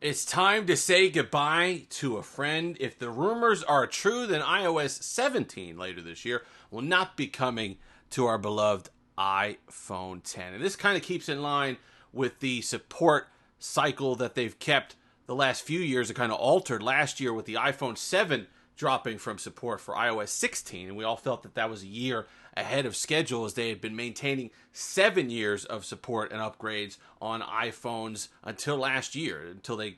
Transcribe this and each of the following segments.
It's time to say goodbye to a friend. If the rumors are true, then iOS 17 later this year will not be coming to our beloved iPhone 10. And this kind of keeps in line with the support cycle that they've kept the last few years. It kind of altered last year with the iPhone 7 dropping from support for iOS 16. And we all felt that that was a year ahead of schedule, as they had been maintaining 7 years of support and upgrades on iPhones until last year, until they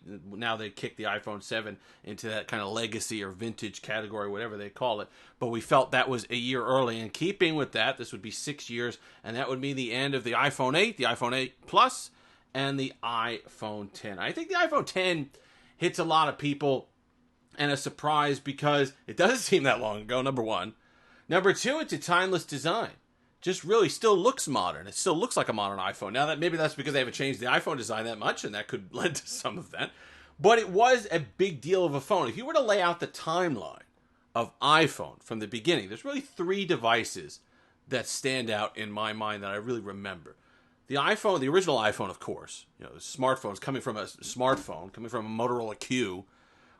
kicked the iPhone 7 into that kind of legacy or vintage category, whatever they call it. But we felt that was a year early. And keeping with that, this would be 6 years, and that would mean the end of the iPhone 8, the iPhone 8 Plus, and the iPhone 10. I think the iPhone 10 hits a lot of people and a surprise because it doesn't seem that long ago, number one. Number two, it's a timeless design. Just really still looks modern. It still looks like a modern iPhone. Now, that maybe that's because they haven't changed the iPhone design that much, and that could lend to some of that. But it was a big deal of a phone. If you were to lay out the timeline of iPhone from the beginning, there's really three devices that stand out in my mind that I really remember. The iPhone, the original iPhone, of course. You know, the smartphones coming from a Motorola Q,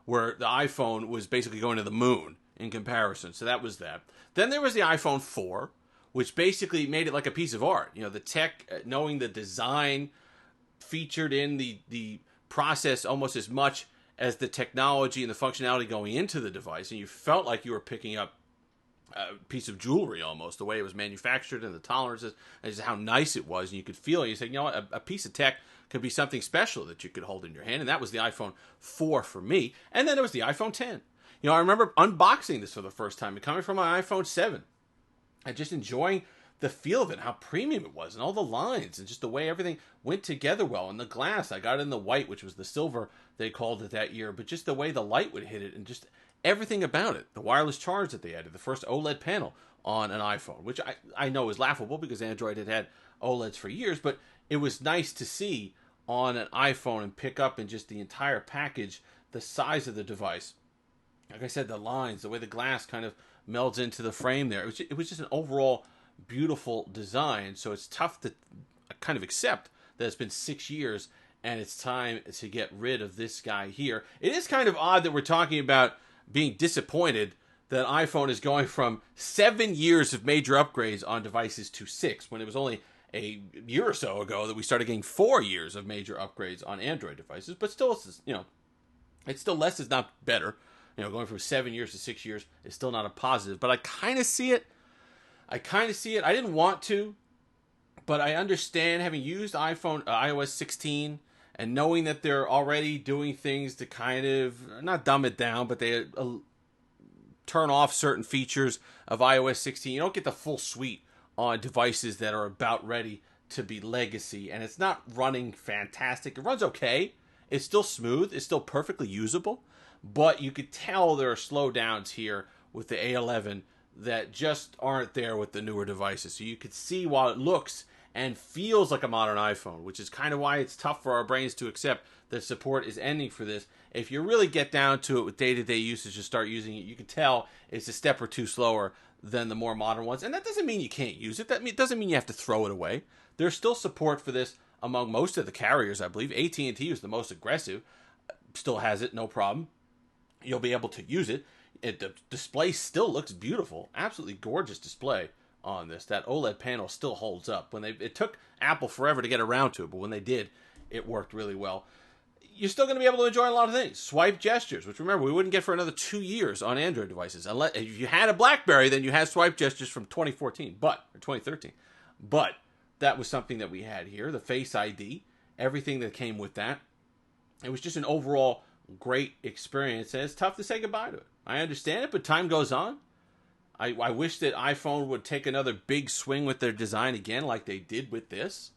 where the iPhone was basically going to the moon in comparison. So that was that. Then there was the iPhone 4, which basically made it like a piece of art. You know, the tech, knowing the design featured in the process almost as much as the technology and the functionality going into the device. And you felt like you were picking up a piece of jewelry almost, the way it was manufactured and the tolerances and just how nice it was. And you could feel it. You said, you know what, a piece of tech could be something special that you could hold in your hand. And that was the iPhone 4 for me. And then there was the iPhone 10. You know, I remember unboxing this for the first time and coming from my iPhone 7 and just enjoying the feel of it, how premium it was, and all the lines, and just the way everything went together well. And the glass, I got it in the white, which was the silver they called it that year, but just the way the light would hit it and just everything about it. The wireless charge that they added, the first OLED panel on an iPhone, which I know is laughable because Android had OLEDs for years, but it was nice to see on an iPhone and pick up in just the entire package, the size of the device. Like I said, the lines, the way the glass kind of melds into the frame there. It was just an overall beautiful design. So it's tough to kind of accept that it's been 6 years and it's time to get rid of this guy here. It is kind of odd that we're talking about being disappointed that iPhone is going from 7 years of major upgrades on devices to 6, when it was only a year or so ago that we started getting 4 years of major upgrades on Android devices. But still, you know, it's still less is not better. You know, going from 7 years to 6 years is still not a positive. But I kind of see it. I didn't want to, but I understand, having used iOS 16 and knowing that they're already doing things to kind of, not dumb it down, but they turn off certain features of iOS 16. You don't get the full suite on devices that are about ready to be legacy. And it's not running fantastic. It runs okay. It's still smooth. It's still perfectly usable. But you could tell there are slowdowns here with the A11 that just aren't there with the newer devices. So you could see, while it looks and feels like a modern iPhone, which is kind of why it's tough for our brains to accept that support is ending for this. If you really get down to it with day-to-day usage and start using it, you can tell it's a step or two slower than the more modern ones. And that doesn't mean you can't use it. It doesn't mean you have to throw it away. There's still support for this among most of the carriers, I believe. AT&T is the most aggressive. Still has it, no problem. You'll be able to use it. The display still looks beautiful. Absolutely gorgeous display on this. That OLED panel still holds up. It took Apple forever to get around to it, but when they did, it worked really well. You're still going to be able to enjoy a lot of things. Swipe gestures, which, remember, we wouldn't get for another 2 years on Android devices. Unless if you had a BlackBerry, then you had swipe gestures from 2014, or 2013. But that was something that we had here. The Face ID, everything that came with that. It was just an overall great experience, and it's tough to say goodbye to it. I understand it, but time goes on. I wish that iPhone would take another big swing with their design again, like they did with this.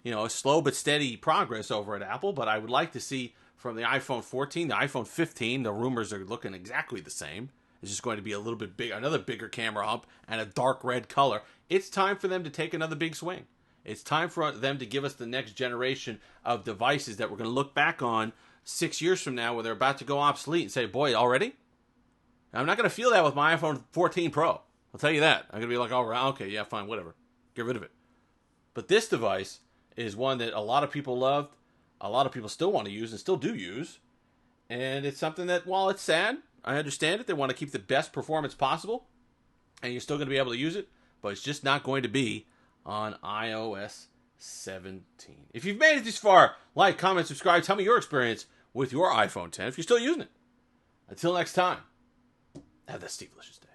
You know, a slow but steady progress over at Apple, but I would like to see from the iPhone 14, the iPhone 15, the rumors are looking exactly the same. It's just going to be a little bit big, another bigger camera hump and a dark red color. It's time for them to take another big swing. It's time for them to give us the next generation of devices that we're going to look back on 6 years from now, where they're about to go obsolete, and say, boy, already? I'm not going to feel that with my iPhone 14 Pro. I'll tell you that. I'm going to be like, oh, okay, yeah, fine, whatever. Get rid of it. But this device is one that a lot of people loved. a lot of people still want to use and still do use. And it's something that, while it's sad, I understand it. They want to keep the best performance possible, and you're still going to be able to use it, but it's just not going to be on iOS 17. If you've made it this far, like, comment, subscribe. Tell me your experience with your iPhone 10 if you're still using it. Until next time, have that Steve-licious day.